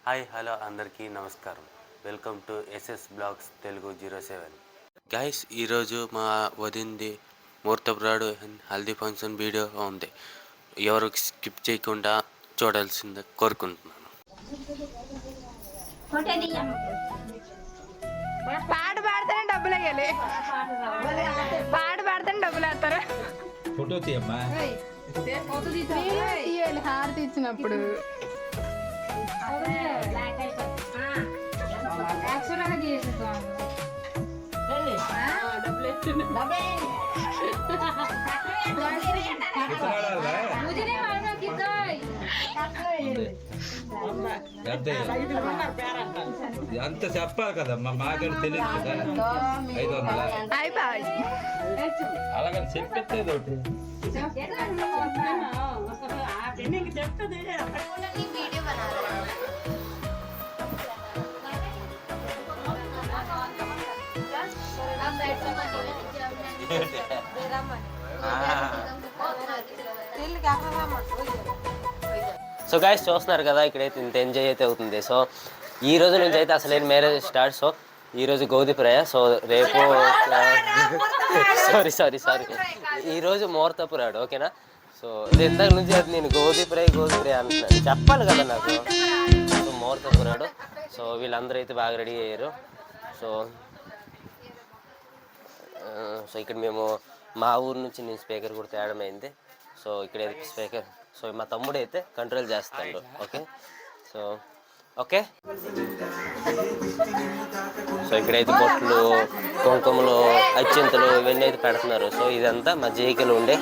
Hi hello అందరికీ నమస్కారం. Welcome to SS blogs Telugu 07. Guys, ఈరోజు మా వదింది ముహూర్తపురాడు హల్దీ ఫంక్షన్ వీడియో ఉంది. ఎవరు స్కిప్ చేయకుండా చూడాల్సిందే కోరుకుంటున్నాను. పాట పాడితేనే డబ్బులు వేయాలి. పాట పాడితేనే డబ్బులు వేస్తారు. ఫోటో తీయమ్మా. తీయాలి హారతి ఇచ్చినప్పుడు. అంత చెప్పాలి కదమ్మా, మాకంటే తెలియదు కదా. 500 అలాగని చెప్పేది ఒకటి. సో గైస్, చూస్తున్నారు కదా ఇక్కడైతే ఇంత ఎంజాయ్ అయితే అవుతుంది. సో ఈ రోజు నుంచి అయితే అసలు మ్యారేజ్ స్టార్ట్. సో ఈరోజు గౌదిప్రాయ. సో రేపు సారీ ఈరోజు ముహూర్తపురాడు. ఓకేనా? సో ఇది ఇంతకు నుంచి అయితే నేను గౌదిప్రాయ అంటున్నాను, చెప్పాలి కదా నాకు. సో ముహూర్తపురాడు. సో వీళ్ళందరూ అయితే బాగా రెడీ అయ్యారు. సో ఇక్కడ మేము మా ఊరు నుంచి నేను స్పీకర్ కూడా తేడం అయింది. సో ఇక్కడైతే స్పీకర్, సో మా తమ్ముడు అయితే కంట్రోల్ చేస్తాడు. ఓకే. సో ఇక్కడైతే బొట్లు, కుంకుమలు, అత్యంతలు ఇవన్నీ అయితే పెడుతున్నారు. సో ఇదంతా మా జేకలు ఉండే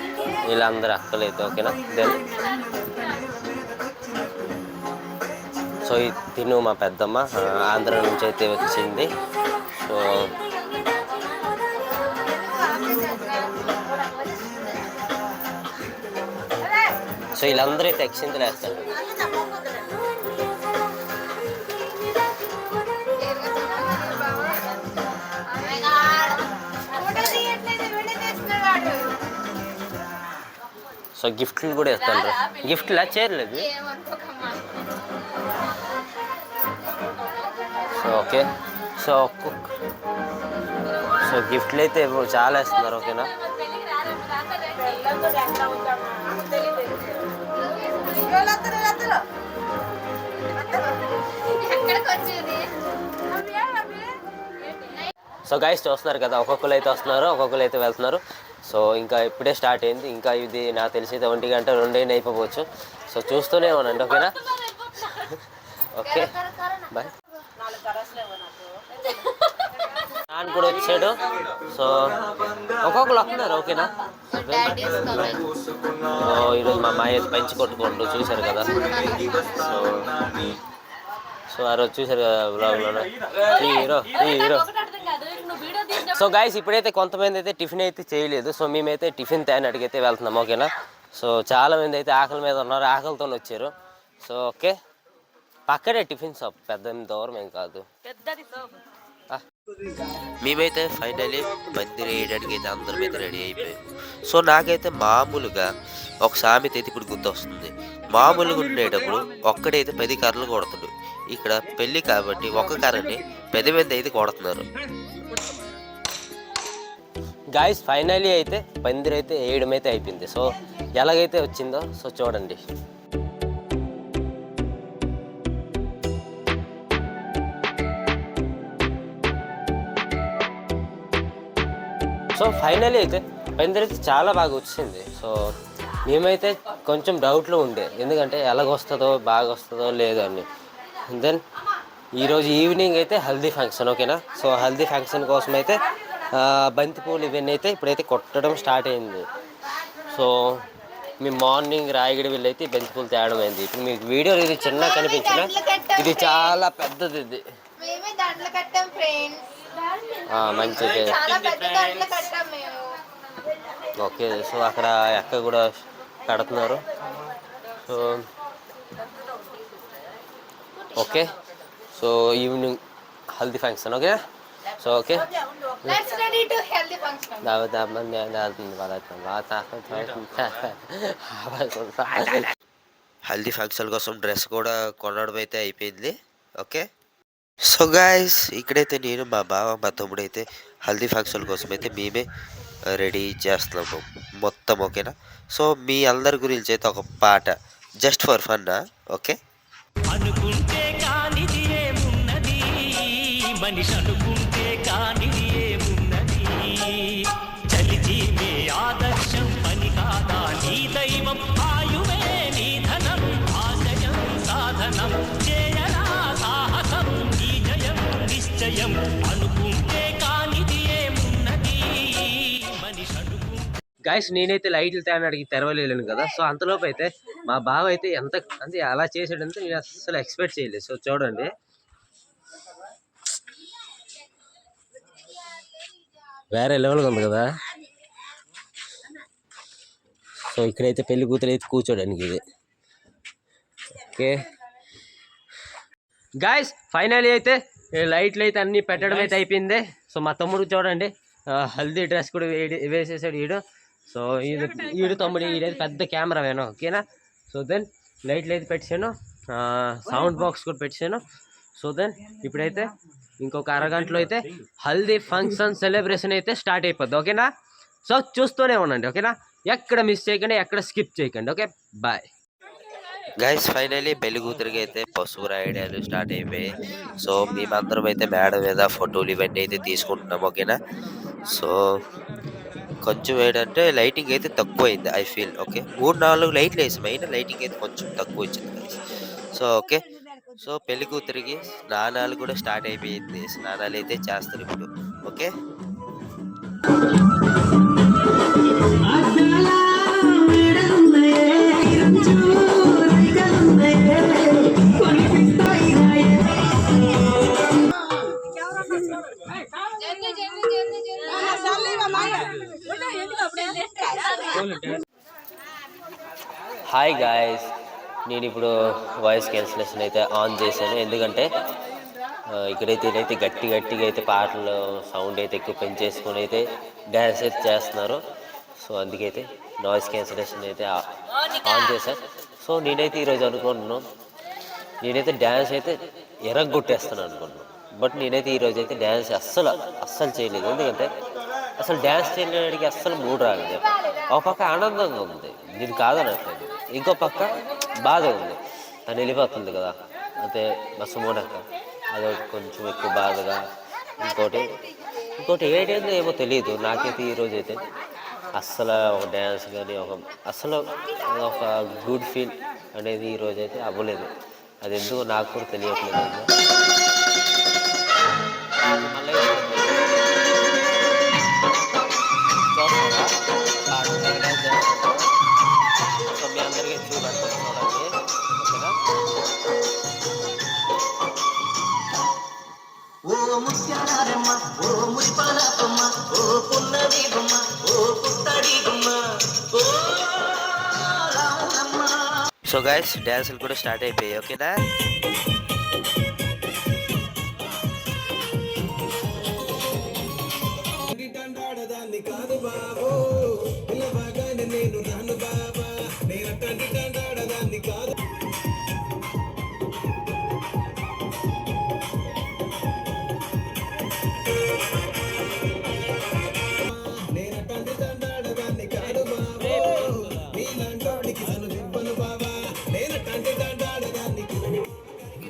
వీళ్ళందరూ అక్కలు అయితే. ఓకేనా? దెన్ సో తిను మా పెద్దమ్మ ఆంధ్ర నుంచి అయితే వచ్చింది. సో వీళ్ళందరూ అయితే అక్షింతలు వేస్తారు. సో గిఫ్ట్లు కూడా వేస్తారు. గిఫ్ట్లా చేరలేదు. So okay. సో గిఫ్ట్లు అయితే చాలా వేస్తున్నారు. ఓకేనా? సో గైస్, చూస్తున్నారు కదా, ఒక్కొక్కరు అయితే వస్తున్నారు, ఒక్కొక్కరు అయితే వెళ్తున్నారు. సో ఇంకా ఇప్పుడే స్టార్ట్ అయింది. ఇంకా ఇది నాకు తెలిసి 1 గంట 2 అయిపోవచ్చు. సో చూస్తూనే ఉన్నాండి. ఓకేనా? Okay, bye. నాన్న కూడా వచ్చాడు. సో ఒక్కొక్కరు వస్తున్నారు. ఓకేనా? ఈరోజు మా అమ్మాయి అయితే పంచి కొట్టుకోండు, చూశారు కదా. సో ఆ రోజు చూశారు కదా బ్లాగ్లో, హీరో. సో గైస్, ఇప్పుడైతే కొంతమంది అయితే టిఫిన్ అయితే చేయలేదు. సో మేమైతే టిఫిన్ తేని అడిగితే వెళ్తున్నాం. ఓకేనా? సో చాలామంది అయితే ఆకలి మీద ఉన్నారు, ఆకలితో వచ్చారు. సో ఓకే, పక్కనే టిఫిన్ షాప్, పెద్ద దూరం ఏం కాదు. మేమైతే ఫైనల్లీ మందిరం వేయడానికి అయితే అందరం అయితే రెడీ అయిపోయాం. సో నాకైతే మామూలుగా ఒక సామెత అయితే ఇప్పుడు గుర్తొస్తుంది. మామూలుగా ఉండేటప్పుడు ఒక్కడైతే 10 కర్రలు కొడుతాడు. ఇక్కడ పెళ్ళి కాబట్టి ఒక కర్రని 10 మంది అయితే కొడుతున్నారు. గాయస్, ఫైనల్లీ అయితే పందిరి అయితే వేయడం అయితే అయిపోయింది. సో ఎలాగైతే వచ్చిందో సో చూడండి. సో ఫైనల్లీ అయితే పందిరి అయితే చాలా బాగా వచ్చింది. సో మేమైతే కొంచెం డౌట్లో ఉండే, ఎందుకంటే ఎలాగొస్తుందో, బాగా వస్తుందో లేదో అని. దెన్ ఈరోజు ఈవినింగ్ అయితే హల్దీ ఫంక్షన్. ఓకేనా? సో హల్దీ ఫంక్షన్ కోసం అయితే బంతిపూలు ఇవన్నీ అయితే ఇప్పుడైతే కొట్టడం స్టార్ట్ అయింది. సో మేము మార్నింగ్ రాయగడి వెళ్ళి అయితే బంతిపూలు తేయడం అయింది. ఇప్పుడు మీకు వీడియో ఇది చిన్న కనిపించిన, ఇది చాలా పెద్దది. ఇది మంచిది. ఓకే. సో అక్కడ ఎక్క కూడా కడుతున్నారు. So okay. So evening haldi function. Okay. So okay, haldi function కోసం డ్రెస్ కూడా కొనడం అయితే అయిపోయింది. ఓకే. సో గాయ్స్ ఇక్కడైతే నేను మా బావ మా తమ్ముడైతే హల్దీ ఫంక్షన్ కోసం అయితే మేమే రెడీ చేస్తున్నాము మొత్తం. ఓకేనా. సో మీ అందరి గురించి అయితే ఒక పాట జస్ట్ ఫర్ ఫన్. ఓకే. అనుకుంటే కానిది ఏమున్నది, మనిషి అనుకుంటే కానిది ఏమున్నది, చలిచి మీ ఆదర్శం పని కాదా నీ దైవం, ఆయువే నీ ధనం, ఆశయం సాధనం, చేయరా సాహసం, నీ జయం నిశ్చయం, అనుకుంటే కానిది ఏమున్నది, మనిషి అనుకుంటే. గాయస్ నేనైతే లైట్లు తేడానికి తెరవలేను కదా. సో అంతలోపు అయితే మా బావ అయితే ఎంత అంటే అలా చేసాడంటే నేను అసలు ఎక్స్పెక్ట్ చేయలేదు. సో చూడండి, వేరే లెవెల్గా ఉంది కదా. సో ఇక్కడైతే పెళ్లి కూతురు అయితే కూర్చోడానికి ఇది. ఓకే గాయస్ ఫైనల్లీ అయితే లైట్లు అయితే అన్నీ పెట్టడం అయితే అయిపోయింది. సో మా తమ్ముడు చూడండి హల్దీ డ్రెస్ కూడా వేసేసాడు ఈడు. సో ఈడు తమ్ముడు ఈడైతే పెద్ద కెమెరా వేను. ఓకేనా. సో దెన్ లైట్లు అయితే పెట్టాను, సౌండ్ బాక్స్ కూడా పెట్టాను. సో దెన్ ఇప్పుడైతే ఇంకొక అరగంటలో అయితే హల్దీ ఫంక్షన్ సెలబ్రేషన్ అయితే స్టార్ట్ అయిపోద్ది. ఓకేనా. సో చూస్తూనే ఉండండి. ఓకేనా. ఎక్కడ మిస్ చేయకండి, ఎక్కడ స్కిప్ చేయకండి. Okay bye. గైస్ ఫైనల్లీ పెళ్లి కూతురికి అయితే పసుపు రాయడాలు స్టార్ట్ అయిపోయాయి. సో మేమందరం అయితే మేడ మీద ఫోటోలు ఇవన్నీ అయితే తీసుకుంటున్నాం. ఓకేనా. సో కొంచెం ఏంటంటే లైటింగ్ అయితే తక్కువ అయింది ఐ ఫీల్. ఓకే 3-4 లైట్లు వేసాం, అయినా లైటింగ్ అయితే కొంచెం తక్కువ వచ్చింది గైస్. So okay. సో పెళ్లి కూతురికి స్నానాలు కూడా స్టార్ట్ అయిపోయింది. స్నానాలు అయితే చేస్తారు ఇప్పుడు. ఓకే. హాయ్ గాయస్, నేను ఇప్పుడు వాయిస్ క్యాన్సిలేషన్ అయితే ఆన్ చేశాను. ఎందుకంటే ఇక్కడైతే నేనైతే గట్టిగా అయితే పాటలు సౌండ్ అయితే ఎక్కువ పెంచేసుకొని అయితే డ్యాన్స్ అయితే చేస్తున్నారు. సో అందుకైతే నాయిస్ క్యాన్సిలేషన్ అయితే ఆన్ చేశాను. సో నేనైతే ఈరోజు అనుకుంటున్నాను, నేనైతే డ్యాన్స్ అయితే ఎరగొట్టేస్తాను అనుకున్నాను. బట్ నేనైతే ఈరోజు అయితే డ్యాన్స్ అస్సలు చేయలేదు. ఎందుకంటే అసలు డ్యాన్స్ చేయడానికి అస్సలు మూడు రాలేదు. ఒక పక్క ఆనందంగా ఉంది, నేను కాదనట్లేదు. ఇంకో పక్క బాధ ఉంది, తను వెళ్ళిపోతుంది కదా. అయితే మా సుమోనక్క అది కొంచెం ఎక్కువ బాధగా. ఇంకోటి ఏంటంటే ఏమో తెలియదు నాకైతే ఈరోజు అయితే అస్సలు ఒక డ్యాన్స్ కానీ అసలు ఒక గుడ్ ఫీల్ అనేది ఈరోజు అయితే అవ్వలేదు. అది ఎందుకు నాకు కూడా తెలియట్లేదు. మళ్ళీ సో మీ అందరికీ చూపెడతాను చూడండి. ఓకేనా. ఓ ముత్యాలమ్మ ఓ మురిపాలమ్మ ఓ పున్నది బొమ్మ ఓ పుత్తడి బొమ్మ ఓ రామమ్మ. సో గైస్ డ్యాన్సులు కూడా స్టార్ట్ అయిపోయాయి. ఓకేనా.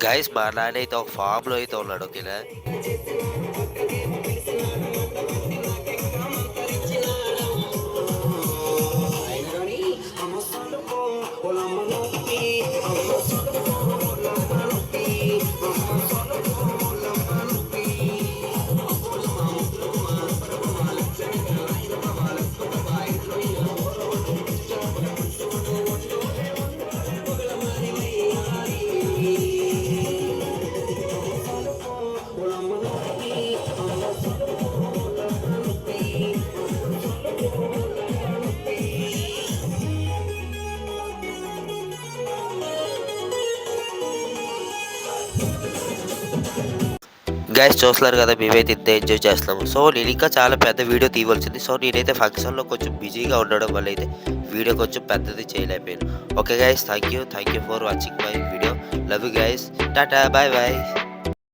గైస్ మా నాన్న అయితే ఒక ఫామ్లో అయితే ఉన్నాడు. ఓకేనా. గైస్ చూస్తున్నారు కదా, మేమైతే ఇంత ఎంజాయ్ చేస్తున్నాము. సో నేను ఇంకా చాలా పెద్ద వీడియో తీయవలసింది. సో నేనైతే ఫంక్షన్లో కొంచెం బిజీగా ఉండడం వల్ల అయితే వీడియో కొంచెం పెద్దది చేయలేకపోయాను. Okay guys, thank you for watching my video. Love you guys, tata, bye bye.